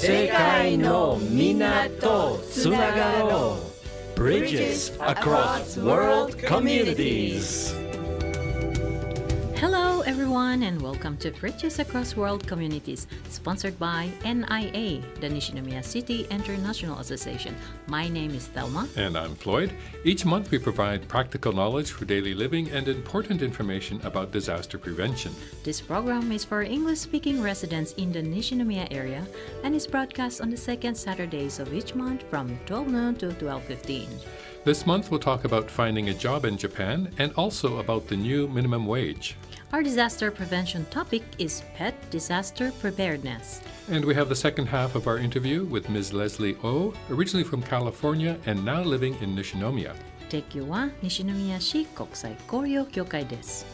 世界のみんなとつながろう Bridges across world communities. Hello everyone and welcome to Bridges Across World Communities, sponsored by NIA, the Nishinomiya City International Association. My name is Thelma. And I'm Floyd. Each month we provide practical knowledge for daily living and important information about disaster prevention. This program is for English-speaking residents in the Nishinomiya area and is broadcast on the second Saturdays of each month from 12 noon to 12:15. This month we'll talk about finding a job in Japan and also about the new minimum wage. Our disaster prevention topic is pet disaster preparedness. And we have the second half of our interview with Ms. Leslie Oh, originally from California and now living in Nishinomiya. 提供は西宮市国際交流協会です。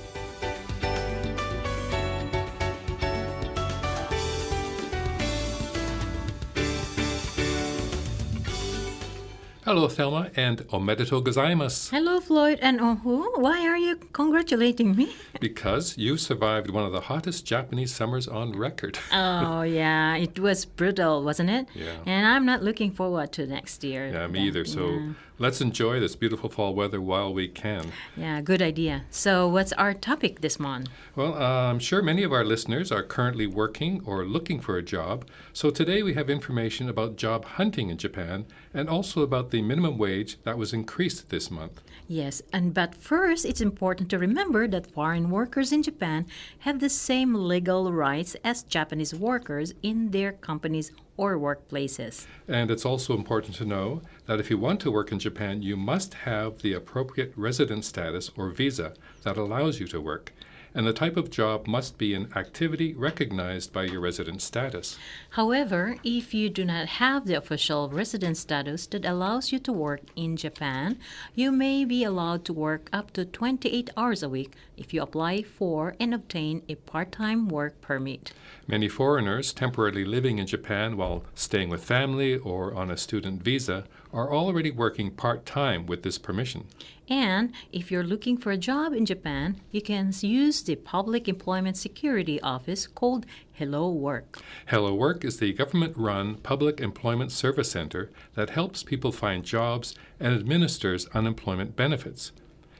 Hello, Thelma, and omedetou gozaimasu. Hello, Floyd and Ohu. Why are you congratulating me? Because you survived one of the hottest Japanese summers on record. Oh, yeah. It was brutal, wasn't it? Yeah. And I'm not looking forward to next year. Yeah, me either. So let's enjoy this beautiful fall weather while we can. Yeah, good idea. So what's our topic this month? Well, I'm sure many of our listeners are currently working or looking for a job. So today we have information about job hunting in Japan and also about the minimum wage that was increased this month. Yes, but first, it's important to remember that foreign workers in Japan have the same legal rights as Japanese workers in their companies or workplaces. And it's also important to know that if you want to work in Japan, you must have the appropriate resident status or visa that allows you to work. And the type of job must be an activity recognized by your resident status. However, if you do not have the official resident status that allows you to work in Japan, you may be allowed to work up to 28 hours a week if you apply for and obtain a part-time work permit. Many foreigners temporarily living in Japan while staying with family or on a student visa are already working part-time with this permission. And if you're looking for a job in Japan, you can use the Public Employment Security Office called Hello Work. Hello Work is the government-run public employment service center that helps people find jobs and administers unemployment benefits.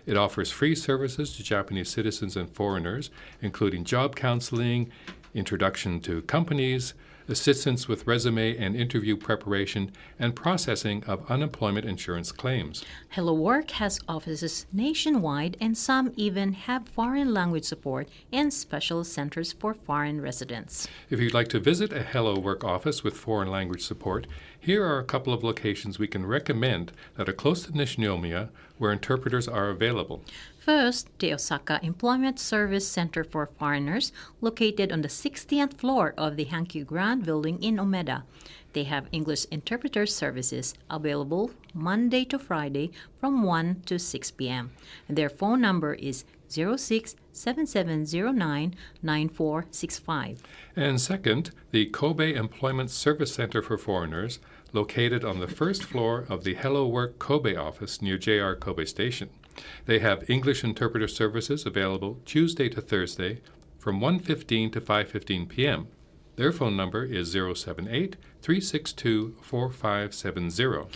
It offers free services to Japanese citizens and foreigners, including job counseling, introduction to companies, assistance with resume and interview preparation, and processing of unemployment insurance claims. Hello Work has offices nationwide, and some even have foreign language support and special centers for foreign residents. If you'd like to visit a Hello Work office with foreign language support, here are a couple of locations we can recommend that are close to Nishinomiya where interpreters are available. First, the Osaka Employment Service Center for Foreigners, located on the 60th floor of the Hankyu Grand Building in Umeda. They have English interpreter services available Monday to Friday from 1 to 6 p.m. Their phone number is 06-7709-9465. And second, the Kobe Employment Service Center for Foreigners, located on the first floor of the Hello Work Kobe office near JR Kobe Station. They have English interpreter services available Tuesday to Thursday from 1:15 to 5:15 p.m. Their phone number is 078-362-4570.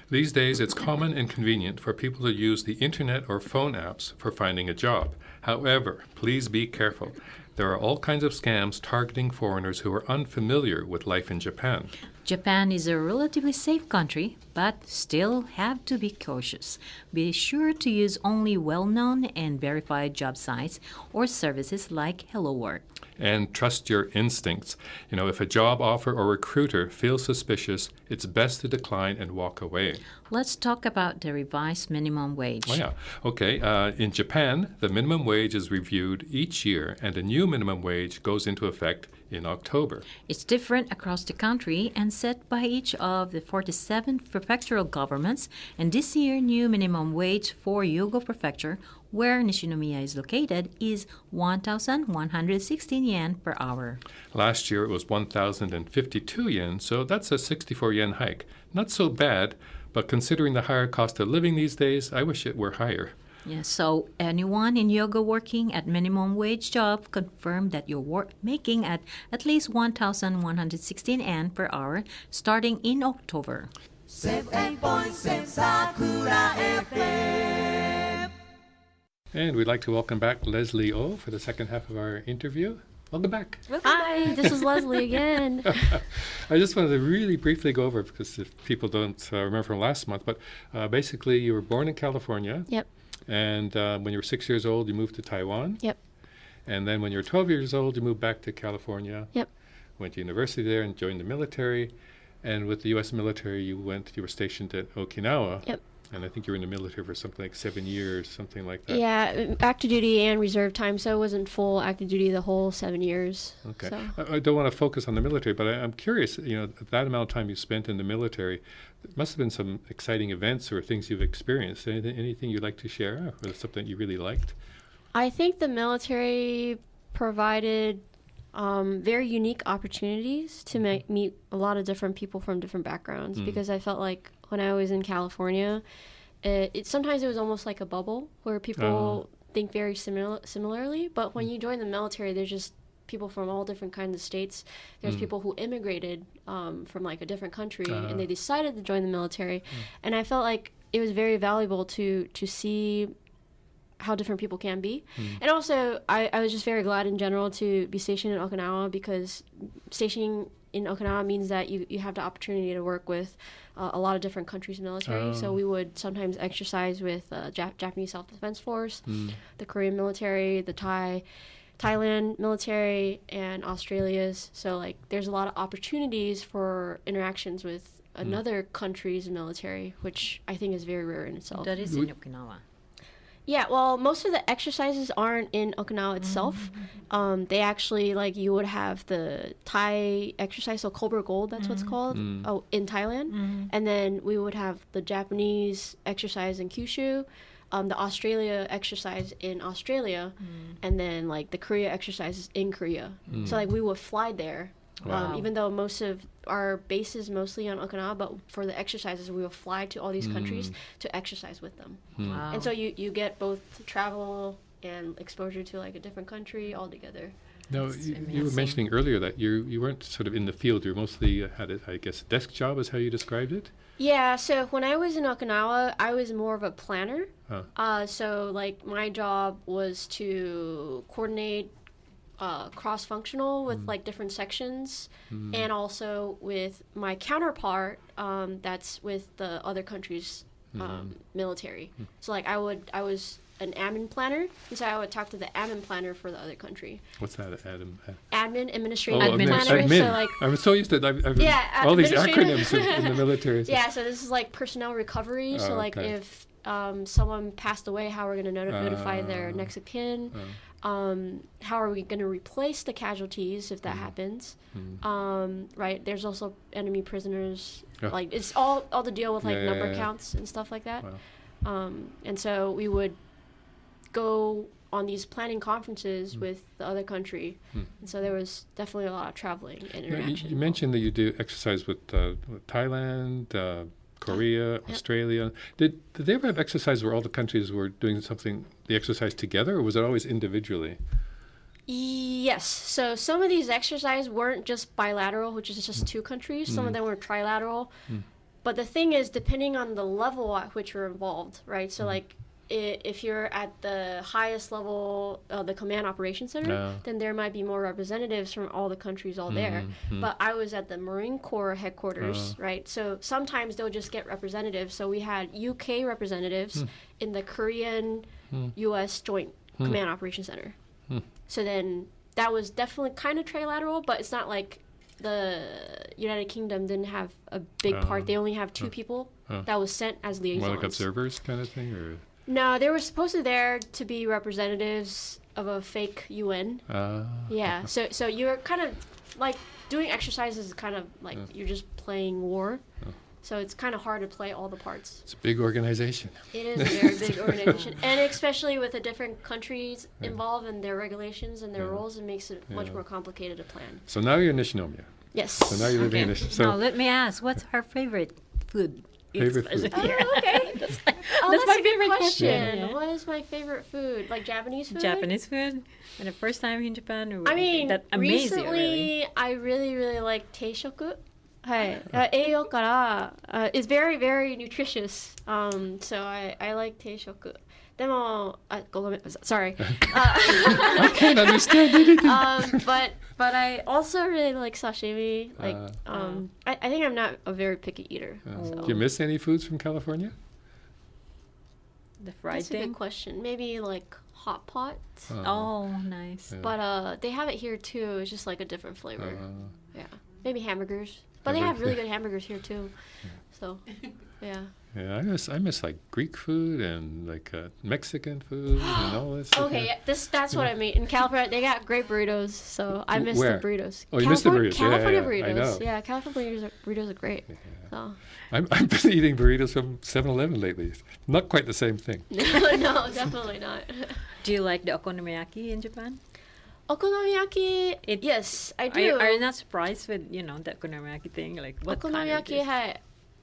These days, it's common and convenient for people to use the internet or phone apps for finding a job. However, please be careful. There are all kinds of scams targeting foreigners who are unfamiliar with life in Japan. Japan is a relatively safe country, but still have to be cautious. Be sure to use only well-known and verified job sites or services like Hello Work. And trust your instincts. If a job offer or recruiter feels suspicious, it's best to decline and walk away. Let's talk about the revised minimum wage. Oh, yeah. Okay. In Japan, the minimum wage is reviewed each year, and a new minimum wage goes into effect in October. It's different across the country and set by each of the 47 prefectural governments, and this year new minimum wage for Hyogo Prefecture, where Nishinomiya is located, is 1,116 yen per hour. Last year it was 1,052 yen, so that's a 64 yen hike. Not so bad, but considering the higher cost of living these days, I wish it were higher. Yes, so anyone in yoga working at minimum wage job confirmed that you're making at least 1,116 yen per hour starting in October. 7.7 Sakura FM. And we'd like to welcome back Leslie O for the second half of our interview. Welcome back. Hi, this is Leslie again. I just wanted to really briefly go over, because if people don't remember from last month, but basically you were born in California. Yep. And when you were 6 years old, you moved to Taiwan. Yep. And then when you were 12 years old, you moved back to California. Yep. Went to university there and joined the military. And with the U.S. military, you were stationed at Okinawa. Yep. And I think you were in the military for something like 7 years, something like that. Yeah, active duty and reserve time, so I wasn't full active duty the whole 7 years. Okay. So. I don't want to focus on the military, but I'm curious, that amount of time you spent in the military, there must have been some exciting events or things you've experienced. Anything you'd like to share, or something you really liked? I think the military provided very unique opportunities to meet a lot of different people from different backgrounds, because I felt like when I was in California, sometimes it was almost like a bubble where people think very similarly, but when you join the military, there's just people from all different kinds of states. There's people who immigrated from like a different country and they decided to join the military, and I felt like it was very valuable to see how different people can be. And also I was just very glad in general to be stationed in Okinawa, because stationing in Okinawa means that you have the opportunity to work with a lot of different countries' military. So we would sometimes exercise with Japanese Self-Defense Force, the Korean military, the Thailand military, and Australia's. So like there's a lot of opportunities for interactions with another country's military, which I think is very rare in itself. That is in Okinawa. Yeah, well, most of the exercises aren't in Okinawa itself. They actually, like, you would have the Thai exercise, so Cobra Gold, that's what's called, in Thailand. And then we would have the Japanese exercise in Kyushu, the Australia exercise in Australia, and then, like, the Korea exercises in Korea. So, like, we would fly there. Wow. Even though most of our base is mostly on Okinawa, but for the exercises, we will fly to all these countries to exercise with them. Wow. And so you get both travel and exposure to like a different country all together. No, you were mentioning earlier that you weren't sort of in the field. You mostly had I guess, a desk job is how you described it? Yeah, so when I was in Okinawa, I was more of a planner. So like my job was to coordinate cross-functional with like different sections, and also with my counterpart that's with the other country's military. So like I was an admin planner, and so I would talk to the admin planner for the other country. What's that, Adam? Admin, administrative Administrative. planner. So like I'm so used to it. All these acronyms in the military. yeah, so this is like personnel recovery. So like if someone passed away, how we're going to notify their next of kin. How are we going to replace the casualties if that happens? Right, there's also enemy prisoners. Like it's all to deal with like number counts and stuff like that. Wow. And so we would go on these planning conferences with the other country, and so there was definitely a lot of traveling and interaction. You mentioned that you do exercise with Thailand, Korea, Australia. Did they ever have exercise where all the countries were doing the exercise together, or was it always individually? Yes. So some of these exercises weren't just bilateral, which is just two countries. Some of them were trilateral. But the thing is, depending on the level at which you're involved, right? So like if you're at the highest level, the command operations center, then there might be more representatives from all the countries all there. But I was at the Marine Corps headquarters, right? So sometimes they'll just get representatives. So we had UK representatives in the Korean US Joint Command Operations Center. So then that was definitely kind of trilateral, but it's not like the United Kingdom didn't have a big part. They only have two people that was sent as liaisons. More like observers kind of thing? Or? No, they were supposed to there to be representatives of a fake UN. Yeah, so you're kind of like doing exercises is kind of like you're just playing war. So it's kind of hard to play all the parts. It's a big organization. It is a very big organization. And especially with the different countries involved and their regulations and their rules, it makes it much more complicated to plan. So now you're in Nishinomiya. Yes. So now you're living in Nishinomiya. So now let me ask, what's our favorite food? Favorite food. especially. Oh, okay. That's That's my a good favorite question. yeah. What is my favorite food? Like Japanese food? Japanese food. And the first time in Japan, I mean, that amazed you, really. recently I really like teishoku. はい。栄養から it's very very nutritious. So I like 定食。でもごめん sorry. I can't understand anything. But I also really like sashimi. Like I think I'm not a very picky eater. So. Do you miss any foods from California? The fried That's a thing. good question. Maybe like hot pot. Oh, nice. Yeah. But they have it here too. It's just like a different flavor. Yeah. Maybe hamburgers. But they Hamburg- have really good hamburgers here too. So, yeah. Yeah, I miss like Greek food and like Mexican food and all this. Okay, yeah, that's what I mean. In California, they got great burritos, so I miss Where? the burritos. Oh, you miss the burritos. Yeah, California yeah, I burritos. know. Yeah, California burritos are great. So. I've been eating burritos from 7-Eleven lately. Not quite the same thing. No, definitely not. Do you like the okonomiyaki in Japan? Okonomiyaki, yes, I do. Are you not surprised with, the okonomiyaki thing? Like, what kind of Okonomiyaki, dish?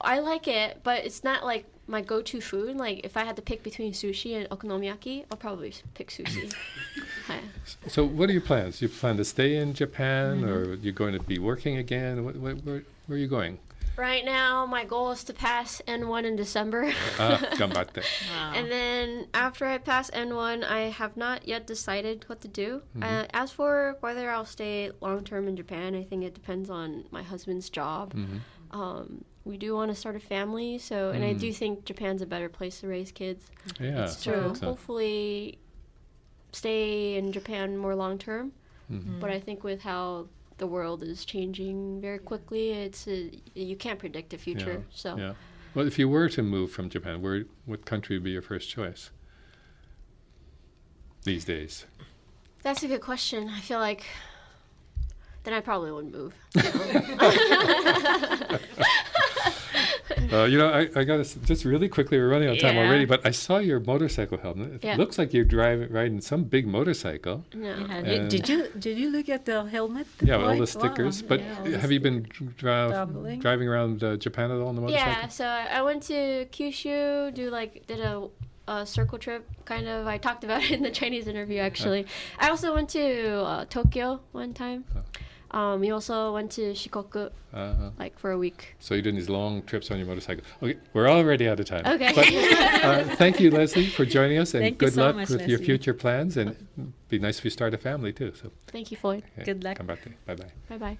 I like it, but it's not like my go-to food. Like, if I had to pick between sushi and okonomiyaki, I'll probably pick sushi. Hi. So what are your plans? You plan to stay in Japan or you're going to be working again? Where are you going? Right now, my goal is to pass N1 in December. Ganbatte. Wow. And then after I pass N1, I have not yet decided what to do. As for whether I'll stay long-term in Japan, I think it depends on my husband's job. We do want to start a family, and I do think Japan's a better place to raise kids. Yeah, It's true. Hopefully stay in Japan more long-term. But I think with how the world is changing very quickly, you can't predict the future. So. Yeah. Well, if you were to move from Japan, what country would be your first choice these days? That's a good question. I feel like then I probably wouldn't move. I got to just really quickly, we're running out of time Yeah. already, but I saw your motorcycle helmet. It looks like you're riding some big motorcycle. No. Yeah. Did you look at the helmet? Yeah, with all the Wow. stickers. But Yeah, all the have you been traveling? driving around Japan at all on the motorcycle? Yeah, so I went to Kyushu, did a circle trip, kind of. I talked about it in the Chinese interview, actually. I also went to Tokyo one time. We also went to Shikoku, like for a week. So you're doing these long trips on your motorcycle. Okay, we're already out of time. Okay. But thank you, Leslie, for joining us, and Thank you good so luck much, with your Leslie. future plans. And it'd be nice if you start a family too. So Thank you, Floyd. okay, Good luck. Ganbatte. Bye-bye. Bye-bye.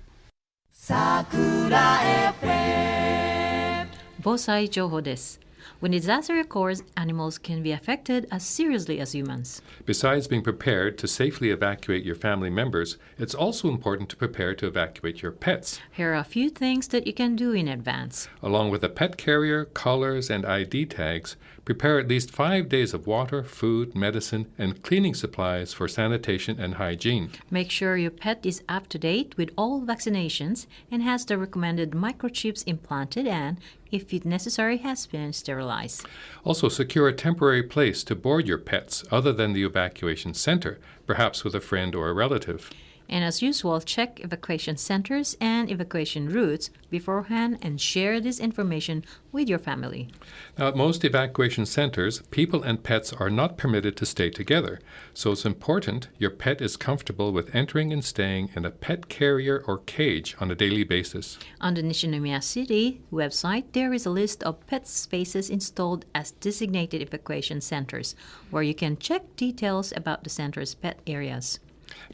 防災情報です。When disaster occurs, animals can be affected as seriously as humans. Besides being prepared to safely evacuate your family members, it's also important to prepare to evacuate your pets. Here are a few things that you can do in advance. Along with a pet carrier, collars, and ID tags, prepare at least 5 days of water, food, medicine, and cleaning supplies for sanitation and hygiene. Make sure your pet is up to date with all vaccinations and has the recommended microchips implanted and, if it's necessary, has been sterilized. Also, secure a temporary place to board your pets other than the evacuation center, perhaps with a friend or a relative. And as usual, check evacuation centers and evacuation routes beforehand and share this information with your family. Now, at most evacuation centers, people and pets are not permitted to stay together, so it's important your pet is comfortable with entering and staying in a pet carrier or cage on a daily basis. On the Nishinomiya City website, there is a list of pet spaces installed as designated evacuation centers, where you can check details about the center's pet areas.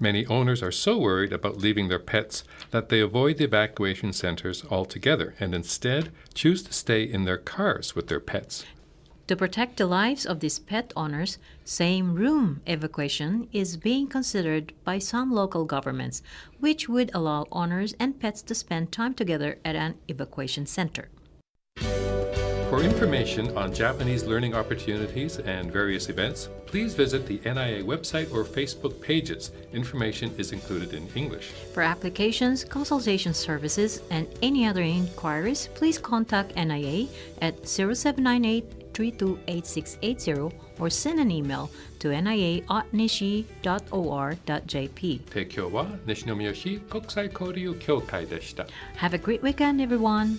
Many owners are so worried about leaving their pets that they avoid the evacuation centers altogether and instead choose to stay in their cars with their pets. To protect the lives of these pet owners, same-room evacuation is being considered by some local governments, which would allow owners and pets to spend time together at an evacuation center. For information on Japanese learning opportunities and various events, please visit the NIA website or Facebook pages. Information is included in English. For applications, consultation services, and any other inquiries, please contact NIA at 0798-328680 or send an email to nia@nishi.or.jp. 提供は西宮市国際交流協会でした。 Have a great weekend, everyone!